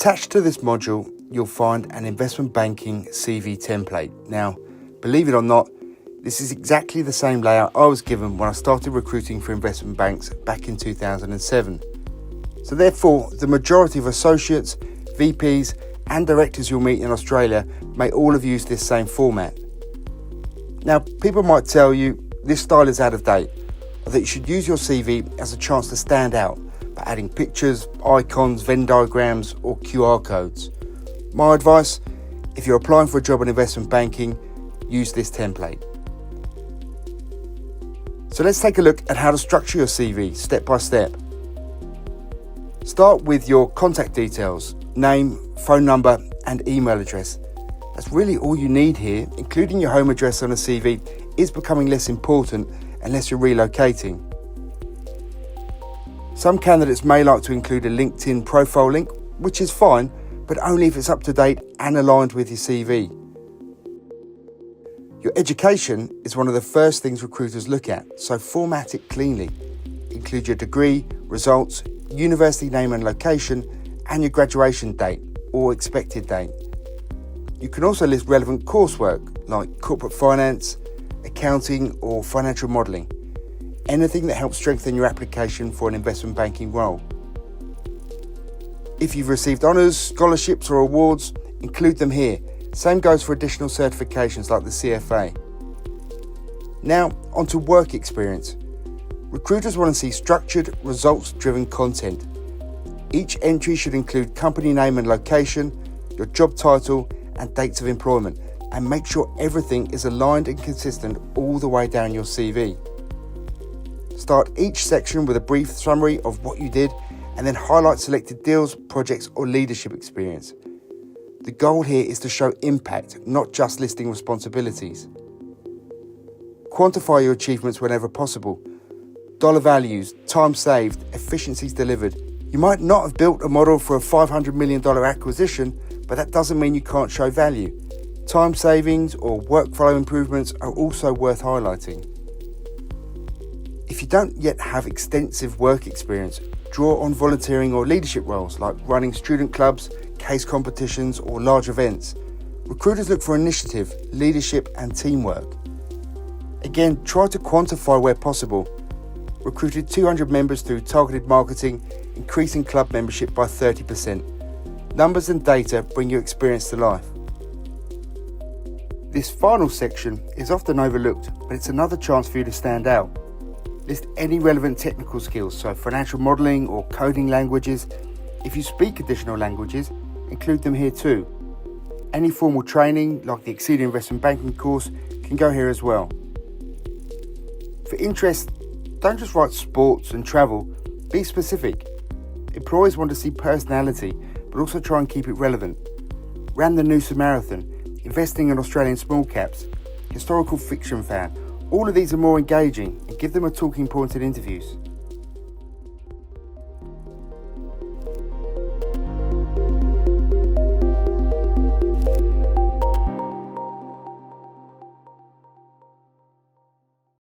Attached to this module, you'll find an investment banking CV template. Now, believe it or not, this is exactly the same layout I was given when I started recruiting for investment banks back in 2007. So therefore, the majority of associates, VPs and directors you'll meet in Australia may all have used this same format. Now, people might tell you this style is out of date, or that you should use your CV as a chance to stand out by adding pictures, icons, Venn diagrams or QR codes. My advice, if you're applying for a job in investment banking, use this template. So let's take a look at how to structure your CV step by step. Start with your contact details, name, phone number and email address. That's really all you need here. Including your home address on a CV is becoming less important unless you're relocating. Some candidates may like to include a LinkedIn profile link, which is fine, but only if it's up to date and aligned with your CV. Your education is one of the first things recruiters look at, so format it cleanly. Include your degree, results, university name and location, and your graduation date or expected date. You can also list relevant coursework like corporate finance, accounting or financial modelling. Anything that helps strengthen your application for an investment banking role. If you've received honours, scholarships or awards, include them here. Same goes for additional certifications like the CFA. Now, onto work experience. Recruiters want to see structured, results-driven content. Each entry should include company name and location, your job title, and dates of employment, and make sure everything is aligned and consistent all the way down your CV. Start each section with a brief summary of what you did, and then highlight selected deals, projects, or leadership experience. The goal here is to show impact, not just listing responsibilities. Quantify your achievements whenever possible. Dollar values, time saved, efficiencies delivered. You might not have built a model for a $500 million acquisition, but that doesn't mean you can't show value. Time savings or workflow improvements are also worth highlighting. If you don't yet have extensive work experience, draw on volunteering or leadership roles like running student clubs, case competitions or large events. Recruiters look for initiative, leadership and teamwork. Again, try to quantify where possible. Recruited 200 members through targeted marketing, increasing club membership by 30%. Numbers and data bring your experience to life. This final section is often overlooked, but it's another chance for you to stand out. List any relevant technical skills, so financial modelling or coding languages. If you speak additional languages, include them here too. Any formal training, like the Exceeding Investment Banking course, can go here as well. For interest, don't just write sports and travel, be specific. Employers want to see personality, but also try and keep it relevant. Ran the Noosa Marathon, investing in Australian small caps, historical fiction fan. All of these are more engaging and give them a talking point in interviews.